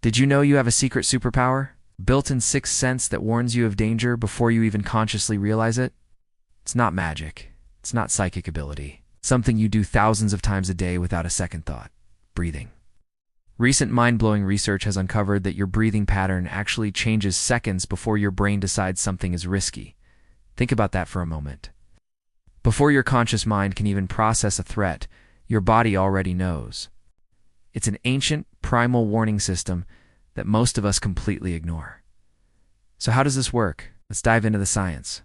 Did you know you have a secret superpower? Built-in sixth sense that warns you of danger before you even consciously realize it? It's not magic. It's not psychic ability. It's something you do thousands of times a day without a second thought. Breathing. Recent mind-blowing research has uncovered that your breathing pattern actually changes seconds before your brain decides something is risky. Think about that for a moment. Before your conscious mind can even process a threat, your body already knows. It's an ancient, primal warning system that most of us completely ignore. So how does this work? Let's dive into the science.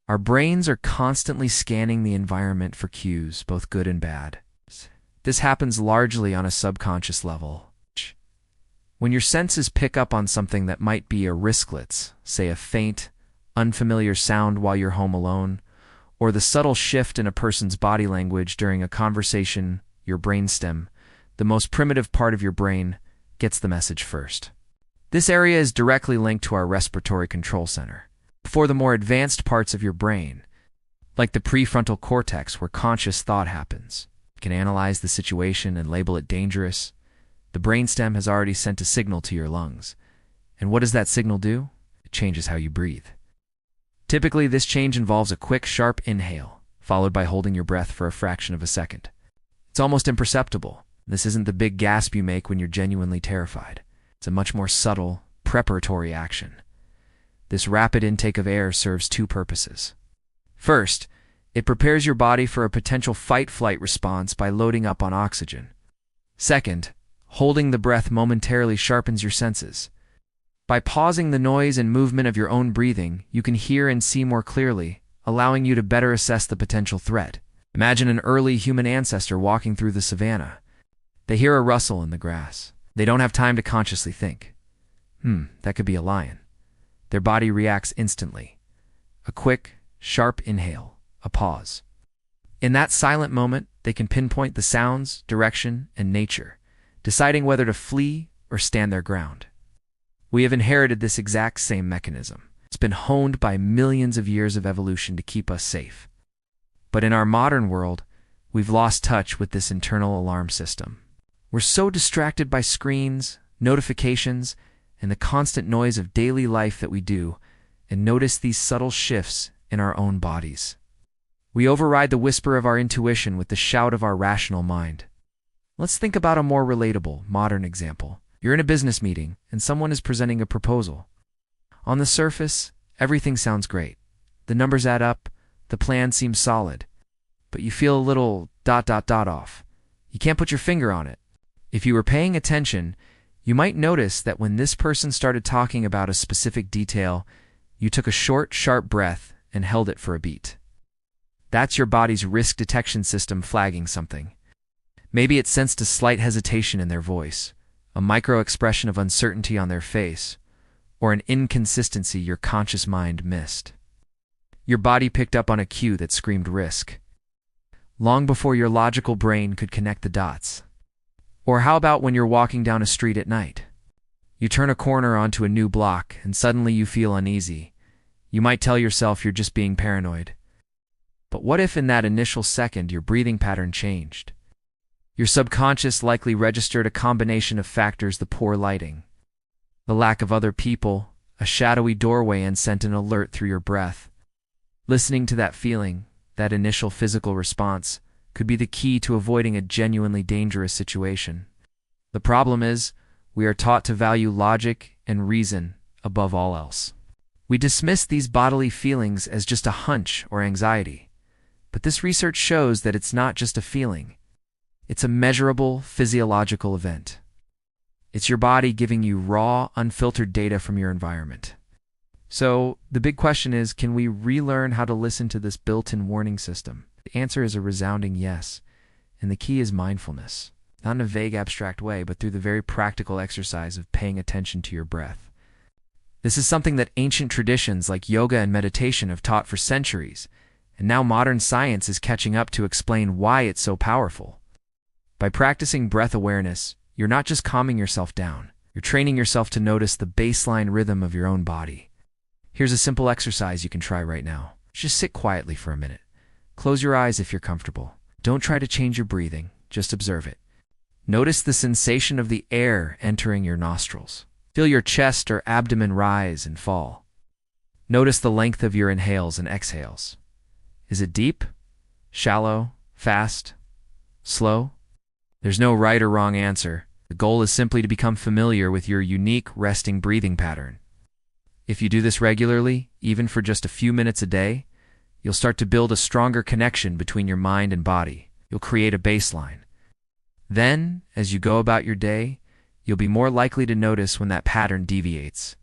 Our brains are constantly scanning the environment for cues, both good and bad. This happens largely on a subconscious level. When your senses pick up on something that might be a risklet, say a faint, unfamiliar sound while you're home alone, or the subtle shift in a person's body language during a conversation, your brainstem, the most primitive part of your brain, gets the message first. This area is directly linked to our respiratory control center. Before the more advanced parts of your brain, like the prefrontal cortex where conscious thought happens, can analyze the situation and label it dangerous, the brainstem has already sent a signal to your lungs. And what does that signal do? It changes how you breathe. Typically, this change involves a quick, sharp inhale, followed by holding your breath for a fraction of a second. It's almost imperceptible. This isn't the big gasp you make when you're genuinely terrified. It's a much more subtle, preparatory action. This rapid intake of air serves two purposes. First, it prepares your body for a potential fight-flight response by loading up on oxygen. Second, holding the breath momentarily sharpens your senses. By pausing the noise and movement of your own breathing, you can hear and see more clearly, allowing you to better assess the potential threat. Imagine an early human ancestor walking through the savannah. They hear a rustle in the grass. They don't have time to consciously think. That could be a lion. Their body reacts instantly. A quick, sharp inhale, a pause. In that silent moment, they can pinpoint the sounds, direction, and nature, deciding whether to flee or stand their ground. We have inherited this exact same mechanism. It's been honed by millions of years of evolution to keep us safe. But in our modern world, we've lost touch with this internal alarm system. We're so distracted by screens, notifications, and the constant noise of daily life that we do and notice these subtle shifts in our own bodies. We override the whisper of our intuition with the shout of our rational mind. Let's think about a more relatable, modern example. You're in a business meeting, and someone is presenting a proposal. On the surface, everything sounds great. The numbers add up, the plan seems solid, but you feel a little ... off. You can't put your finger on it. If you were paying attention, you might notice that when this person started talking about a specific detail, you took a short, sharp breath and held it for a beat. That's your body's risk detection system flagging something. Maybe it sensed a slight hesitation in their voice, a micro-expression of uncertainty on their face, or an inconsistency your conscious mind missed. Your body picked up on a cue that screamed risk, long before your logical brain could connect the dots. Or how about when you're walking down a street at night? You turn a corner onto a new block, and suddenly you feel uneasy. You might tell yourself you're just being paranoid. But what if in that initial second your breathing pattern changed? Your subconscious likely registered a combination of factors: the poor lighting, the lack of other people, a shadowy doorway, and sent an alert through your breath. Listening to that feeling, that initial physical response, could be the key to avoiding a genuinely dangerous situation. The problem is, we are taught to value logic and reason above all else. We dismiss these bodily feelings as just a hunch or anxiety. But this research shows that it's not just a feeling. It's a measurable physiological event. It's your body giving you raw, unfiltered data from your environment. So, the big question is, can we relearn how to listen to this built-in warning system? The answer is a resounding yes, and the key is mindfulness. Not in a vague, abstract way, but through the very practical exercise of paying attention to your breath. This is something that ancient traditions like yoga and meditation have taught for centuries, and now modern science is catching up to explain why it's so powerful. By practicing breath awareness, you're not just calming yourself down, you're training yourself to notice the baseline rhythm of your own body. Here's a simple exercise you can try right now. Just sit quietly for a minute. Close your eyes if you're comfortable. Don't try to change your breathing, just observe it. Notice the sensation of the air entering your nostrils. Feel your chest or abdomen rise and fall. Notice the length of your inhales and exhales. Is it deep, shallow, fast, slow? There's no right or wrong answer. The goal is simply to become familiar with your unique resting breathing pattern. If you do this regularly, even for just a few minutes a day, you'll start to build a stronger connection between your mind and body. You'll create a baseline. Then, as you go about your day, you'll be more likely to notice when that pattern deviates.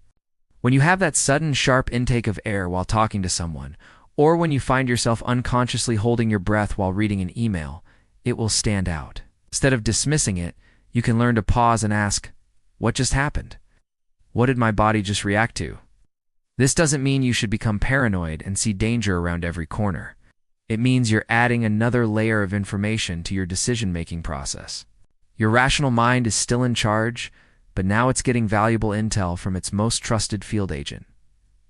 When you have that sudden, sharp intake of air while talking to someone, or when you find yourself unconsciously holding your breath while reading an email, it will stand out. Instead of dismissing it, you can learn to pause and ask, what just happened? What did my body just react to? This doesn't mean you should become paranoid and see danger around every corner. It means you're adding another layer of information to your decision-making process. Your rational mind is still in charge, but now it's getting valuable intel from its most trusted field agent,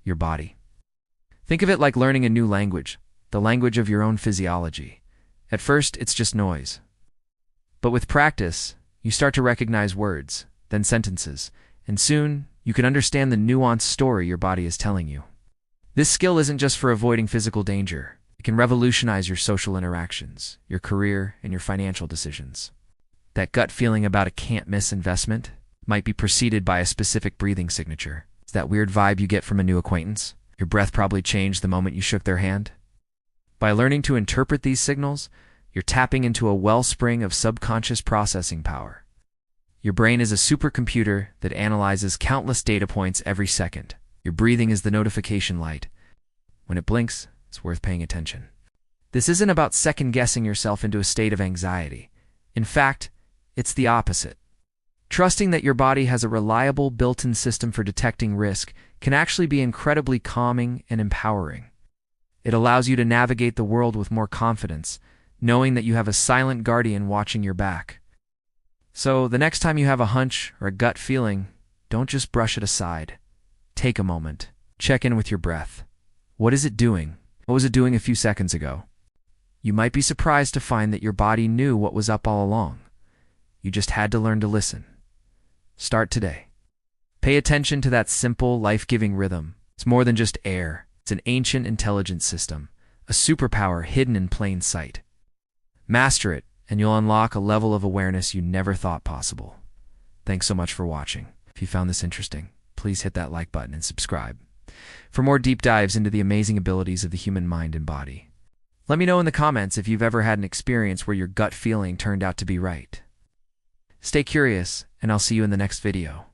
your body. Think of it like learning a new language, the language of your own physiology. At first, it's just noise. But with practice, you start to recognize words, then sentences, and soon you can understand the nuanced story your body is telling you. This skill isn't just for avoiding physical danger. It can revolutionize your social interactions, your career, and your financial decisions. That gut feeling about a can't-miss investment might be preceded by a specific breathing signature. It's that weird vibe you get from a new acquaintance. Your breath probably changed the moment you shook their hand. By learning to interpret these signals, you're tapping into a wellspring of subconscious processing power. Your brain is a supercomputer that analyzes countless data points every second. Your breathing is the notification light. When it blinks, it's worth paying attention. This isn't about second-guessing yourself into a state of anxiety. In fact, it's the opposite. Trusting that your body has a reliable built-in system for detecting risk can actually be incredibly calming and empowering. It allows you to navigate the world with more confidence, knowing that you have a silent guardian watching your back. So, the next time you have a hunch or a gut feeling, don't just brush it aside. Take a moment. Check in with your breath. What is it doing? What was it doing a few seconds ago? You might be surprised to find that your body knew what was up all along. You just had to learn to listen. Start today. Pay attention to that simple, life-giving rhythm. It's more than just air. It's an ancient intelligence system, a superpower hidden in plain sight. Master it, and you'll unlock a level of awareness you never thought possible. Thanks so much for watching. If you found this interesting, please hit that like button and subscribe for more deep dives into the amazing abilities of the human mind and body. Let me know in the comments if you've ever had an experience where your gut feeling turned out to be right. Stay curious, and I'll see you in the next video.